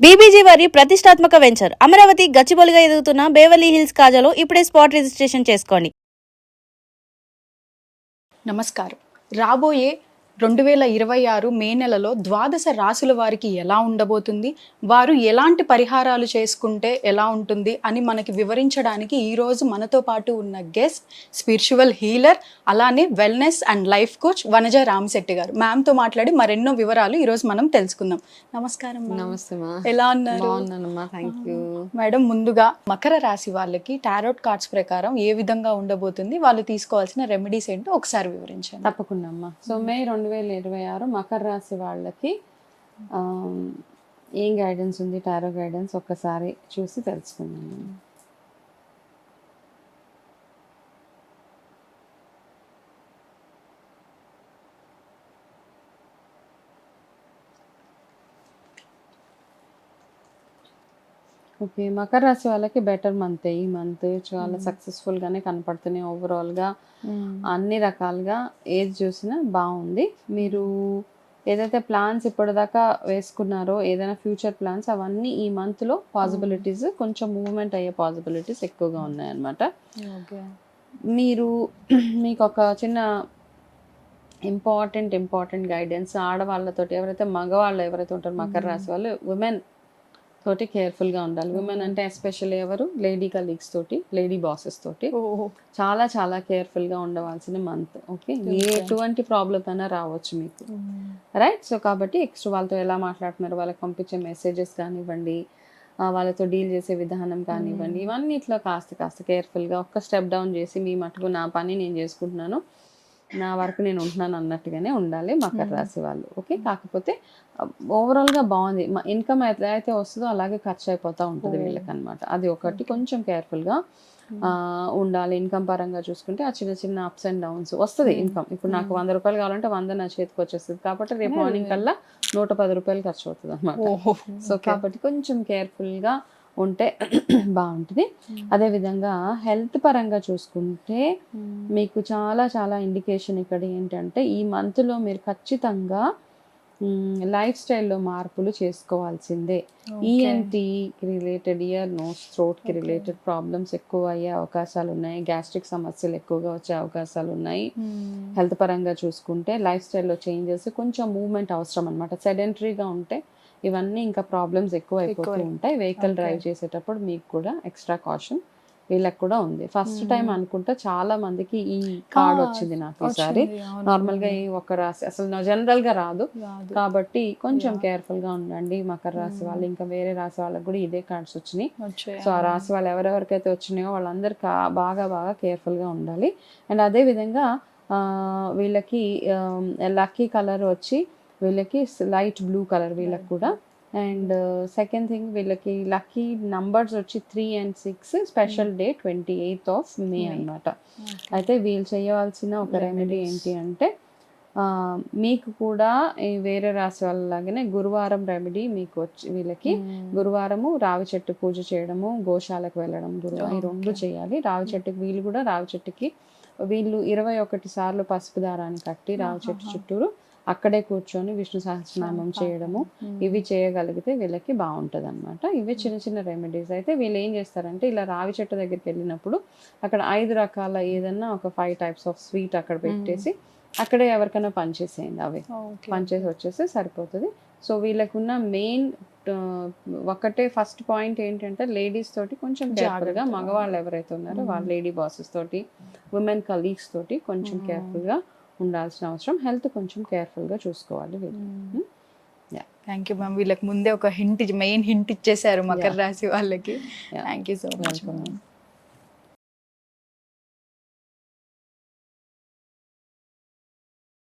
BBG వారి ప్రతిష్టాత్మక venture Amaravati గచ్చిబౌలిగా ఎదుగుతున్న బేవర్లీ హిల్స్ కాజాలో ఇప్పుడే స్పాట్ రిజిస్ట్రేషన్ చేసుకోండి. నమస్కారం. రాబోయే 2026 మే నెలలో ద్వాదశ రాశుల వారికి ఎలా ఉండబోతుంది, వారు ఎలాంటి పరిహారాలు చేసుకుంటే ఎలా ఉంటుంది అని మనకి వివరించడానికి ఈరోజు మనతో పాటు ఉన్న గెస్ట్ స్పిరిచువల్ హీలర్, అలానే wellness and life coach Vanaja Ramasetti గారు. మ్యామ్తో మాట్లాడి మరెన్నో వివరాలు ఈరోజు మనం తెలుసుకుందాం. నమస్కారం. నమస్తే మా. ఎలా ఉన్నారు? బాగున్నానమ్మా, థ్యాంక్ యూ. మేడం, ముందుగా మకర రాశి వాళ్ళకి టారోట్ కార్డ్స్ ప్రకారం ఏ విధంగా ఉండబోతుంది, వాళ్ళు తీసుకోవాల్సిన రెమెడీస్ ఏంటో ఒకసారి వివరించండి. తప్పకుండా అమ్మా. సో మే 2026 మకర రాశి వాళ్ళకి ఏం గైడెన్స్ ఉంది, టారో గైడెన్స్ ఒక్కసారి చూసి తెలుసుకుందాం. ఓకే, మకర రాశి వాళ్ళకి బెటర్ మంత్. ఈ మంత్ చాలా సక్సెస్ఫుల్ గానే కనపడుతున్నాయి. ఓవరాల్ గా అన్ని రకాలుగా ఏది చూసినా బాగుంది. మీరు ఏదైతే ప్లాన్స్ ఇప్పటిదాకా వేసుకున్నారో, ఏదైనా ఫ్యూచర్ ప్లాన్స్, అవన్నీ ఈ మంత్ లో పాసిబిలిటీస్, కొంచెం మూవ్మెంట్ అయ్యే పాసిబిలిటీస్ ఎక్కువగా ఉన్నాయన్నమాట. మీరు మీకు ఒక చిన్న ఇంపార్టెంట్ గైడెన్స్, ఆడవాళ్ళతోటి ఎవరైతే మగవాళ్ళు ఎవరైతే ఉంటారో మకర రాశి వాళ్ళు, ఉమెన్ తోటి కేర్ఫుల్గా ఉండాలి. ఉమెన్ అంటే ఎస్పెషల్లీ ఎవరు, లేడీ కలీగ్స్ తోటి, లేడీ బాసెస్ తోటి చాలా చాలా కేర్ఫుల్గా ఉండవలసిన మంత్. ఓకే, ఎటువంటి ప్రాబ్లం అయినా రావచ్చు మీకు, రైట్? సో కాబట్టి ఎక్స్ట్రా వాళ్ళతో ఎలా మాట్లాడుతున్నారు, వాళ్ళకి పంపించే మెసేజెస్ కానివ్వండి, వాళ్ళతో డీల్ చేసే విధానం కానివ్వండి, ఇవన్నీ ఇట్లా కాస్త కేర్ఫుల్గా ఒక్క స్టెప్ డౌన్ చేసి, మీ మటుకు నా పని నేను చేసుకుంటున్నాను, నా వరకు నేను ఉంటున్నాను అన్నట్టుగానే ఉండాలి మకర రాశి వాళ్ళు. ఓకే, కాకపోతే ఓవరాల్గా బాగుంది. ఇన్కమ్ అయితే వస్తుందో అలాగే ఖర్చు అయిపోతూ ఉంటుంది వీళ్ళకి అనమాట. అది ఒకటి కొంచెం కేర్ఫుల్గా ఉండాలి. ఇన్కమ్ పరంగా చూసుకుంటే ఆ చిన్న అప్స్ అండ్ డౌన్స్ వస్తుంది ఇన్కమ్. ఇప్పుడు నాకు 100 రూపాయలు కావాలంటే 100 నా చేతికి వచ్చేస్తుంది. కాబట్టి రేపు మార్నింగ్ కల్లా 110 రూపాయలు ఖర్చు అవుతుంది అనమాట. సో కాబట్టి కొంచెం కేర్ఫుల్గా ఉంటే బాగుంటుంది. అదేవిధంగా హెల్త్ పరంగా చూసుకుంటే మీకు చాలా చాలా ఇండికేషన్ ఇక్కడ ఏంటంటే, ఈ మంత్లో మీరు ఖచ్చితంగా లైఫ్ స్టైల్లో మార్పులు చేసుకోవాల్సిందే. ఈఎన్టీకి రిలేటెడ్, ఇయర్ నోస్ థ్రోట్కి రిలేటెడ్ ప్రాబ్లమ్స్ ఎక్కువ అయ్యే అవకాశాలు ఉన్నాయి. గ్యాస్ట్రిక్ సమస్యలు ఎక్కువగా వచ్చే అవకాశాలు ఉన్నాయి. హెల్త్ పరంగా చూసుకుంటే లైఫ్ స్టైల్లో చేంజెస్, కొంచెం మూవ్మెంట్ అవసరం అనమాట. సెడెంటరీగా ఉంటే ఇవన్నీ ఇంకా ప్రాబ్లమ్స్ ఎక్కువ అయిపోతూ ఉంటాయి. వెహికల్ డ్రైవ్ చేసేటప్పుడు మీకు కూడా ఎక్స్ట్రా కాషన్ వీళ్ళకి కూడా ఉంది. ఫస్ట్ టైం అనుకుంటా చాలా మందికి ఈ కార్డ్ వచ్చింది నాకు ఈసారి. నార్మల్గా ఈ ఒక్క రాశి అసలు జనరల్గా రాదు. కాబట్టి కొంచెం కేర్ఫుల్గా ఉండండి మకర రాశి వాళ్ళు. ఇంకా వేరే రాశి వాళ్ళకి కూడా ఇదే కార్డ్స్ వచ్చినాయి. సో ఆ రాశి వాళ్ళు ఎవరెవరికైతే వచ్చినాయో వాళ్ళందరూ బాగా కేర్ఫుల్గా ఉండాలి. అండ్ అదేవిధంగా వీళ్ళకి లక్కీ కలర్ వచ్చి వీళ్ళకి లైట్ బ్లూ కలర్ వీళ్ళకి కూడా. అండ్ సెకండ్ థింగ్, వీళ్ళకి లక్కీ నంబర్స్ వచ్చి 3 and 6, special day 28th May అన్నమాట. అయితే వీళ్ళు చేయవలసిన ఒక రెమెడీ ఏంటి అంటే, మీకు కూడా వేరే రాశి వాళ్ళలాగానే గురువారం రెమెడీ మీకు వచ్చి, వీళ్ళకి గురువారము రావి చెట్టు పూజ చేయడము, గోశాలకు వెళ్ళడం, గురువారం ఈ 2 చేయాలి. రావి చెట్టుకి వీళ్ళు కూడా రావి చెట్టుకి వీళ్ళు 21 సార్లు పసుపు దారాన్ని కట్టి రావి చెట్టు చుట్టూరు అక్కడే కూర్చొని విష్ణు సహస్రనామం చేయడము, ఇవి చేయగలిగితే వీళ్ళకి బాగుంటుంది అనమాట. ఇవే చిన్న రెమెడీస్. అయితే వీళ్ళు ఏం చేస్తారంటే, ఇలా రావి చెట్టు దగ్గరికి వెళ్ళినప్పుడు అక్కడ 5 రకాల ఏదన్నా ఒక 5 types ఆఫ్ స్వీట్ అక్కడ పెట్టేసి అక్కడే ఎవరికైనా పనిచేసేయండి. అవి పనిచేసి వచ్చేస్తే సరిపోతుంది. సో వీళ్ళకున్న మెయిన్ ఒకటే ఫస్ట్ పాయింట్ ఏంటంటే, లేడీస్ తోటి కొంచెం కేర్ఫుల్గా, మగవాళ్ళు ఎవరైతే ఉన్నారో వాళ్ళ లేడీ బాసెస్ తోటి, ఉమెన్ కలీగ్స్ తోటి కొంచెం కేర్ఫుల్గా ఉండాల్సిన అవసరం. హెల్త్ కొంచెం కేర్ఫుల్గా చూసుకోవాలి వీళ్ళు. Thank you ma'am. వీళ్ళకి ముందే ఒక మెయిన్ హింట్ ఇచ్చేసారు మకర రాశి వాళ్ళకి. Thank you so much ma'am.